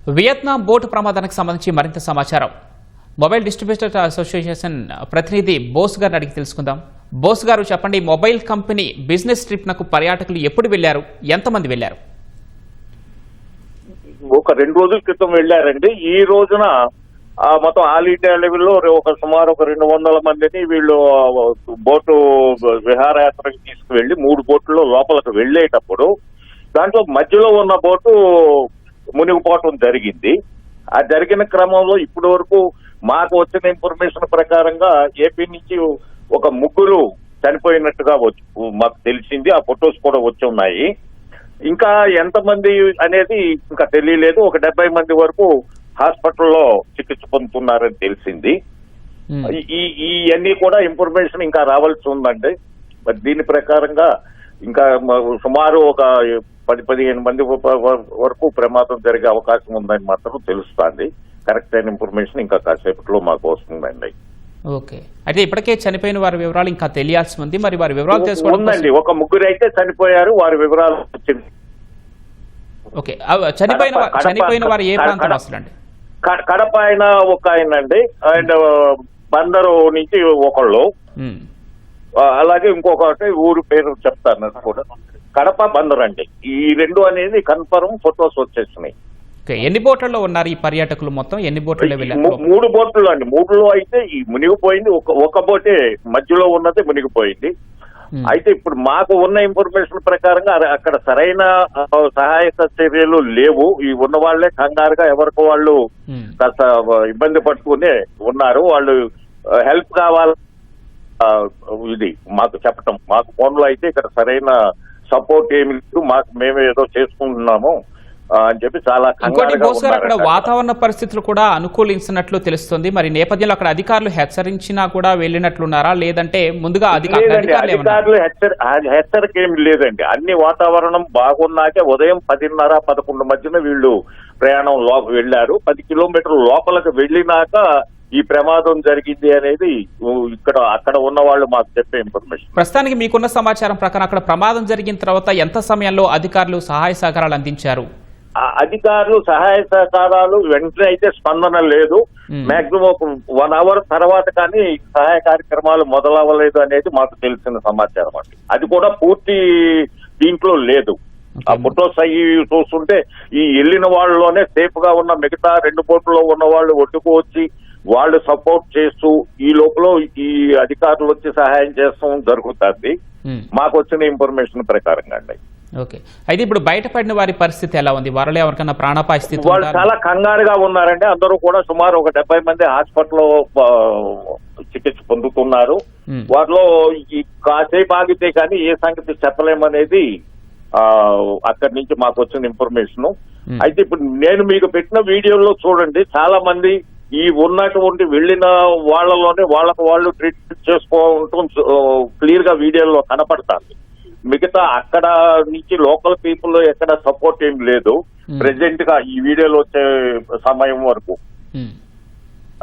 Vietnam boat ప్రమాదానికి సంబంధించి మరింత సమాచారం మొబైల్ డిస్ట్రిబ్యూటర్ అసోసియేషన్ ప్రతినిధి బోస్ గారిని అడిగి తెలుసుకుందాం. బోస్ గారు చెప్పండి, మొబైల్ కంపెనీ బిజినెస్ ట్రిప్ నకు పర్యాటకులు ఎప్పుడు వెళ్లారు, ఎంతమంది వెళ్లారు? ఒక 2 రోజుల క్రితం వెళ్లారండి. ఈ రోజున మొత్తం ఆల్ ఇండియా లెవెల్లో సుమారు ఒక 200 మందిని వీళ్ళు బోటు విహారయాత్రకి తీసుకువెళ్లి 3 బోట్లలో లోపలికి వెళ్లేటప్పుడు దాంట్లో మధ్యలో ఉన్న బోటు మునిగిపోవటం జరిగింది. ఆ జరిగిన క్రమంలో ఇప్పటి వరకు మాకు వచ్చిన ఇన్ఫర్మేషన్ ప్రకారంగా ఏపీ నుంచి ఒక 3 చనిపోయినట్టుగా మాకు తెలిసింది. ఆ ఫొటోస్ కూడా వచ్చి ఉన్నాయి. ఇంకా ఎంతమంది అనేది ఇంకా తెలియలేదు. ఒక 70 మంది వరకు హాస్పిటల్లో చికిత్స పొందుతున్నారని తెలిసింది. ఇవన్నీ కూడా ఇన్ఫర్మేషన్ ఇంకా రావాల్సి ఉందండి. మరి దీని ప్రకారంగా ఇంకా సుమారు ఒక 10-15 మంది వరకు ప్రమాదం జరిగే అవకాశం ఉందని మాత్రం తెలుస్తుంది. కరెక్ట్ అయిన ఇన్ఫర్మేషన్ ఇంకా కాసేపట్లో మాకు వస్తుందండి. ఓకే, అయితే ఇప్పటికే చనిపోయిన వారి వివరాలు ఇంకా తెలియాల్సి ఉంది. మరి వారి వివరాలు తెలుసుకోండి. ఒక 3 అయితే చనిపోయారు, వారి వివరాలు వచ్చింది. ఓకే, చనిపోయిన వారు ఏ ప్రాంతం అసలండి? కడప ఆయన ఒక ఆయన అండి, అండ్ బందరు నుంచి ఒకళ్ళు, అలాగే ఇంకొకటి ఊరు పేరు చెప్తాను కూడా, కడప బందరు అండి. ఈ 2 అనేది కన్ఫర్మ్ ఫొటోస్ వచ్చేసినాయి. ఎన్ని బోట్లలో ఉన్నారు ఈ పర్యాటకులు? మొత్తం ఎన్ని బోట్లలో వెళ్ళారు? 3 బోట్లు అండి. 3లో అయితే ఈ మునిగిపోయింది, ఒక బోటే మధ్యలో ఉన్నది మునిగిపోయింది. అయితే ఇప్పుడు మాకు ఉన్న ఇన్ఫర్మేషన్ ప్రకారంగా అక్కడ సరైన సహాయక చర్యలు లేవు. ఈ ఉన్న వాళ్లే కంగారుగా ఎవరికి వాళ్ళు కాస్త ఇబ్బంది పట్టుకునే ఉన్నారు. వాళ్ళు హెల్ప్ కావాలి ఇది మాకు చెప్పటం. మాకు ఫోన్లో అయితే ఇక్కడ సరైన సపోర్ట్ ఏమి లేదు, మేమే ఏదో చేసుకుంటున్నాము అని చెప్పి చాలా అక్కడ వాతావరణ పరిస్థితులు కూడా అనుకూలించినట్లు తెలుస్తుంది. మరి నేపథ్యంలో అక్కడ అధికారులు హెచ్చరించినా కూడా వెళ్ళినట్లున్నారా, లేదంటే ముందుగా అధికారులు హెచ్చరిక ఏమి లేదండి. అన్ని వాతావరణం బాగున్నాకే ఉదయం 10:30-11 మధ్యన వీళ్ళు ప్రయాణం వెళ్లారు. 10 కిలోమీటర్ల లోపలికి వెళ్ళినాక ఈ ప్రమాదం జరిగింది అనేది అక్కడ ఉన్న వాళ్ళు మాకు చెప్పే ఇన్ఫర్మేషన్. ప్రస్తుతానికి మీకున్న సమాచారం ప్రకారం అక్కడ ప్రమాదం జరిగిన తర్వాత ఎంత సమయంలో అధికారులు సహాయ సహకారాలు అందించారు? అధికారులు సహాయ సహకారాలు వెంటనే అయితే స్పందన లేదు. మాక్సిమం ఒక 1 అవర్ తర్వాత కానీ సహాయ కార్యక్రమాలు మొదలవ్వలేదు అనేది మాకు తెలిసిన సమాచారం అండి. అది కూడా పూర్తి దీంట్లో లేదు. ఆ ఫొటోస్ అయ్యి చూస్తుంటే ఈ వెళ్ళిన వాళ్ళలోనే సేఫ్ గా ఉన్న మిగతా 2 బోట్లలో ఉన్న వాళ్ళు ఒడ్డుకు వచ్చి వాళ్ళు సపోర్ట్ చేస్తూ ఈ లోపల ఈ అధికారులు వచ్చి సహాయం చేస్తాం జరుగుతుంది మాకు వచ్చిన ఇన్ఫర్మేషన్ ప్రకారంగా అండి. ఓకే, అయితే ఇప్పుడు బయటపడిన వారి పరిస్థితి ఎలా ఉంది? వారిలో ఎవరికైనా ప్రాణాపాయ స్థితి? వాళ్ళు చాలా కంగారుగా ఉన్నారండి. అందరూ కూడా సుమారు ఒక 70 మంది హాస్పిటల్లో చికిత్స పొందుతున్నారు. వాటిలో ఈ కాసేపు ఆగితే కానీ ఏ సంగతి చెప్పలేమనేది అక్కడి నుంచి మాకు వచ్చిన ఇన్ఫర్మేషన్. అయితే ఇప్పుడు నేను మీకు పెట్టిన వీడియోలో చూడండి, చాలా మంది ఈ ఉన్నటువంటి వెళ్లిన వాళ్ళలోనే వాళ్ళకు వాళ్ళు ట్రీట్మెంట్ చేసుకోవటం క్లియర్ గా వీడియోలో కనపడతారు. మిగతా అక్కడ నుంచి లోకల్ పీపుల్ ఎక్కడ సపోర్ట్ ఏం లేదు ప్రెసెంట్ గా ఈ వీడియోలో వచ్చే సమయం వరకు.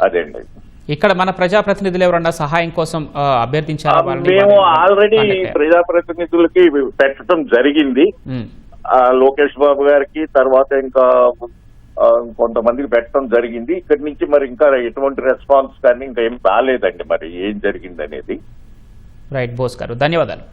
అదేండి, ఇక్కడ మన ప్రజాప్రతినిధులు ఎవరన్నా సహాయం కోసం అభ్యర్థించారా? మేము ఆల్రెడీ ప్రజాప్రతినిధులకి పెట్టడం జరిగింది. లోకేష్ బాబు గారికి, తర్వాత ఇంకా కొంతమందికి పెట్టడం జరిగింది. ఇక్కడి నుంచి మరి ఇంకా ఎటువంటి రెస్పాన్స్ కానీ ఇంకా ఏం రాలేదండి. మరి ఏం జరిగింది అనేది. రైట్ బోస్ గారు, ధన్యవాదాలు.